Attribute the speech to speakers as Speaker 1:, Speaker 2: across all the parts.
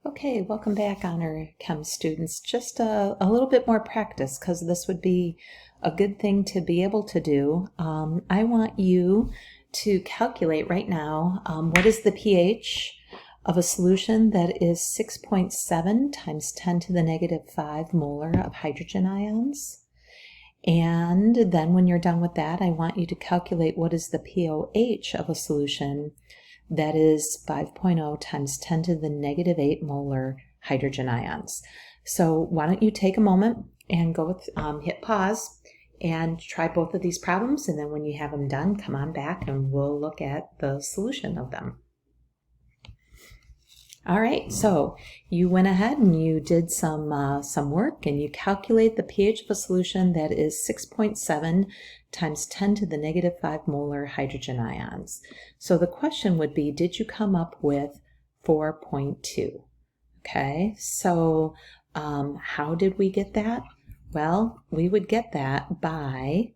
Speaker 1: Okay, welcome back, Honor Chem students. Just a little bit more practice because this would be a good thing to be able to do. I want you to calculate right now what is the pH of a solution that is 6.7 times 10 to the negative 5 molar of hydrogen ions. And then when you're done with that, I want you to calculate what is the pOH of a solution that is 5.0 times 10 to the negative 8 molar hydrogen ions. So why don't you take a moment and go with, hit pause and try both of these problems, and then when you have them done, come on back and we'll look at the solution of them. All right, so you went ahead and you did some work, and you calculate the pH of a solution that is 6.7 times 10 to the negative 5 molar hydrogen ions. So the question would be, did you come up with 4.2? Okay, so how did we get that? Well, we would get that by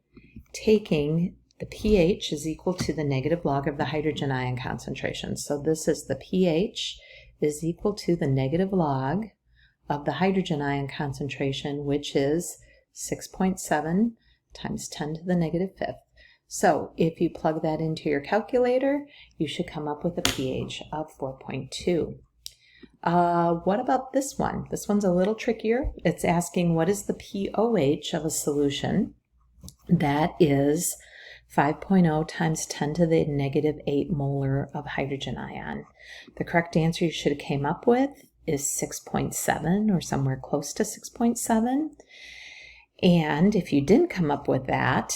Speaker 1: taking the pH is equal to the negative log of the hydrogen ion concentration. So this is the pH is equal to the negative log of the hydrogen ion concentration, which is 6.7 times 10 to the negative 5th. So if you plug that into your calculator, you should come up with a pH of 4.2. What about this one? This one's a little trickier. It's asking what is the pOH of a solution that is 5.0 times 10 to the negative 8 molar of hydrogen ion. The correct answer you should have came up with is 6.7 or somewhere close to 6.7. And if you didn't come up with that,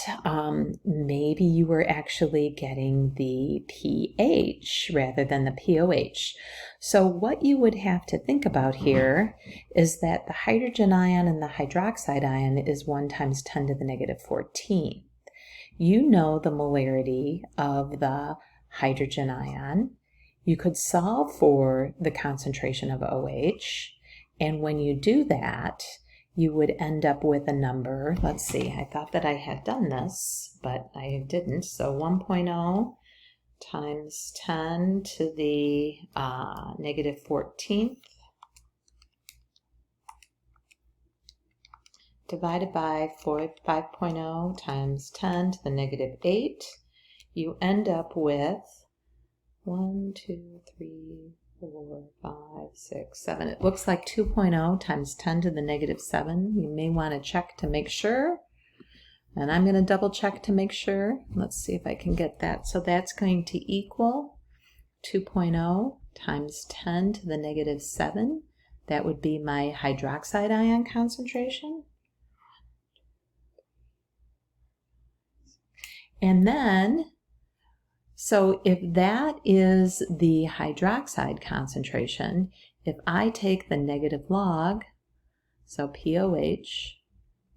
Speaker 1: maybe you were actually getting the pH rather than the pOH. So what you would have to think about here is that the hydrogen ion and the hydroxide ion is 1 times 10 to the negative 14. You know the molarity of the hydrogen ion. You could solve for the concentration of OH, and when you do that, you would end up with a number. Let's see, I thought that I had done this, but I didn't. So 1.0 times 10 to the negative 14th divided by 5.0 times 10 to the negative 8, you end up with 1, 2, 3, 4, 5, 6, 7. It looks like 2.0 times 10 to the negative 7. You may want to check to make sure. And I'm going to double check to make sure. Let's see if I can get that. So that's going to equal 2.0 times 10 to the negative 7. That would be my hydroxide ion concentration. And then, so if that is the hydroxide concentration, if I take the negative log, so pOH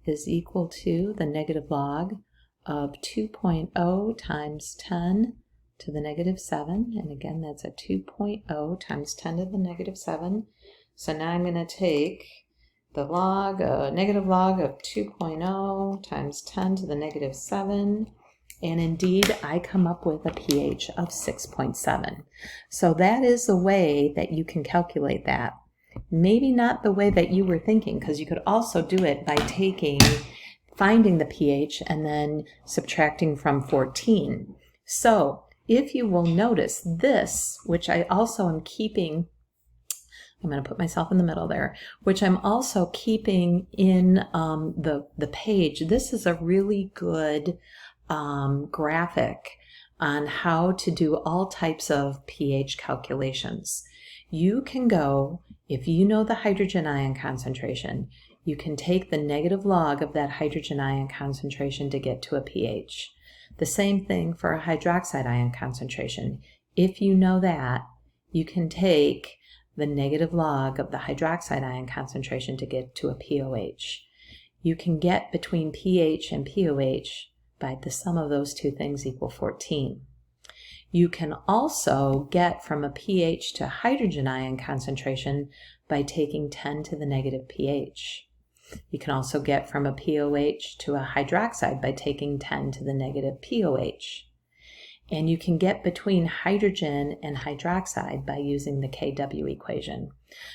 Speaker 1: is equal to the negative log of 2.0 times 10 to the negative 7, and again that's a 2.0 times 10 to the negative 7. So now I'm going to take the log, negative log of 2.0 times 10 to the negative 7, and indeed I come up with a pH of 6.7. So that is the way that you can calculate that. Maybe not the way that you were thinking, because you could also do it by finding the pH and then subtracting from 14. So if you will notice this, which I also am keeping, I'm going to put myself in the middle there, which I'm also keeping in the page. This is a really good graphic on how to do all types of pH calculations. You can go, if you know the hydrogen ion concentration, you can take the negative log of that hydrogen ion concentration to get to a pH. The same thing for a hydroxide ion concentration. If you know that, you can take the negative log of the hydroxide ion concentration to get to a pOH. You can get between pH and pOH by the sum of those two things equal 14. You can also get from a pH to hydrogen ion concentration by taking 10 to the negative pH. You can also get from a pOH to a hydroxide by taking 10 to the negative pOH. And you can get between hydrogen and hydroxide by using the Kw equation.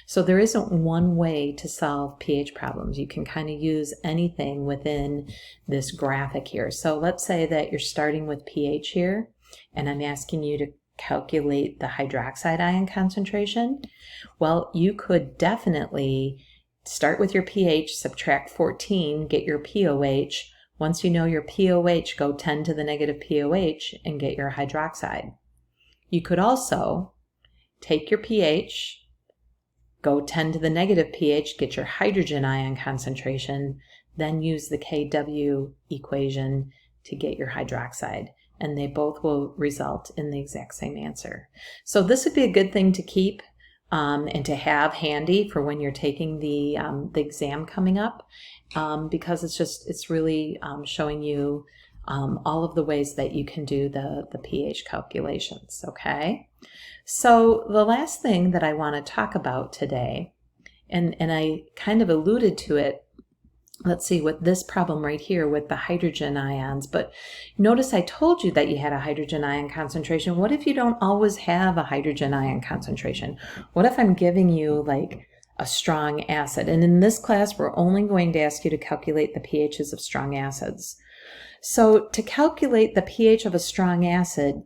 Speaker 1: So there isn't one way to solve pH problems. You can kind of use anything within this graphic here. So let's say that you're starting with pH here, and I'm asking you to calculate the hydroxide ion concentration. Well, you could definitely start with your pH, subtract 14, get your pOH. Once you know your pOH, go 10 to the negative pOH and get your hydroxide. You could also take your pH, go 10 to the negative pH, get your hydrogen ion concentration, then use the Kw equation to get your hydroxide. And they both will result in the exact same answer. So this would be a good thing to keep and to have handy for when you're taking the exam coming up, because it's really showing you all of the ways that you can do the pH calculations, okay? So the last thing that I want to talk about today, and I kind of alluded to it, let's see, with this problem right here with the hydrogen ions, but notice I told you that you had a hydrogen ion concentration. What if you don't always have a hydrogen ion concentration? What if I'm giving you like a strong acid? And in this class, we're only going to ask you to calculate the pHs of strong acids. So to calculate the pH of a strong acid,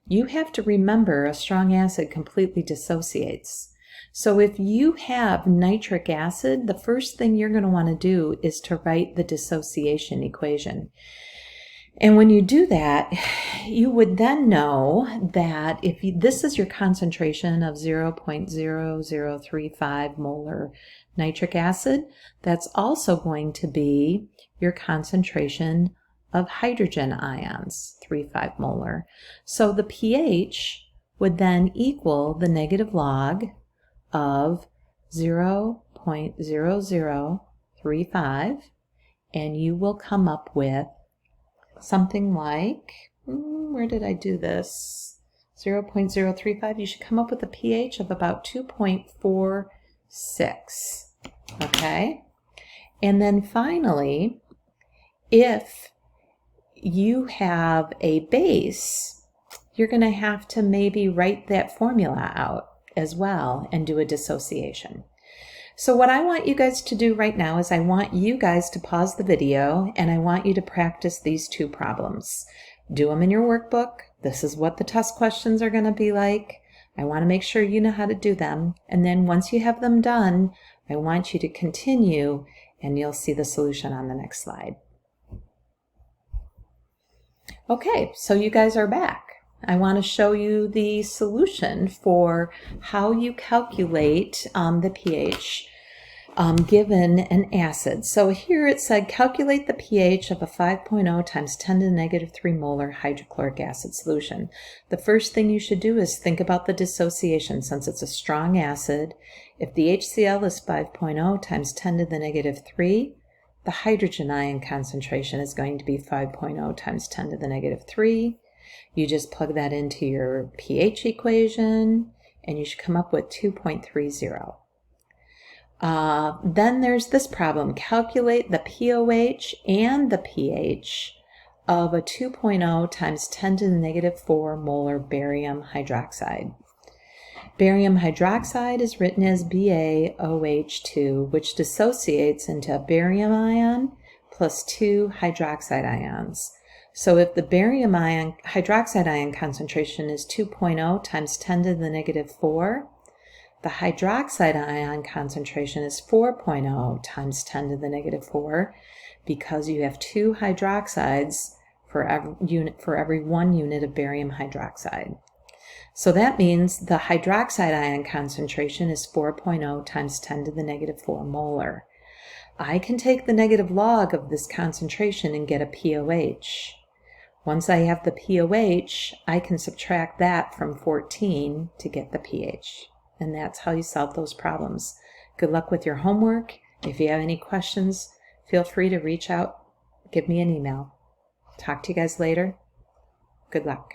Speaker 1: you have to remember a strong acid completely dissociates. So if you have nitric acid, the first thing you're going to want to do is to write the dissociation equation. And when you do that, you would then know that if this is your concentration of 0.0035 molar nitric acid, that's also going to be your concentration of hydrogen ions, 3,5 molar. So the pH would then equal the negative log of 0.0035, and you will come up with something like, where did I do this? 0.035. You should come up with a pH of about 2.46, okay? And then finally, if you have a base, you're going to have to maybe write that formula out as well and do a dissociation. So what I want you guys to do right now is I want you guys to pause the video and I want you to practice these two problems. Do them in your workbook. This is what the test questions are going to be like. I want to make sure you know how to do them. And then once you have them done, I want you to continue and you'll see the solution on the next slide. Okay, so you guys are back. I want to show you the solution for how you calculate the pH given an acid. So here it said calculate the pH of a 5.0 times 10 to the negative 3 molar hydrochloric acid solution. The first thing you should do is think about the dissociation. Since it's a strong acid, if the HCl is 5.0 times 10 to the negative 3, the hydrogen ion concentration is going to be 5.0 times 10 to the negative 3. You just plug that into your pH equation, and you should come up with 2.30. Then there's this problem. Calculate the pOH and the pH of a 2.0 times 10 to the negative 4 molar barium hydroxide. Barium hydroxide is written as BaOH2, which dissociates into a barium ion plus 2 hydroxide ions. So if the barium ion hydroxide ion concentration is 2.0 times 10 to the negative 4, the hydroxide ion concentration is 4.0 times 10 to the negative 4, because you have 2 hydroxides for every 1 unit of barium hydroxide. So that means the hydroxide ion concentration is 4.0 times 10 to the negative 4 molar. I can take the negative log of this concentration and get a pOH. Once I have the pOH, I can subtract that from 14 to get the pH. And that's how you solve those problems. Good luck with your homework. If you have any questions, feel free to reach out, give me an email. Talk to you guys later. Good luck.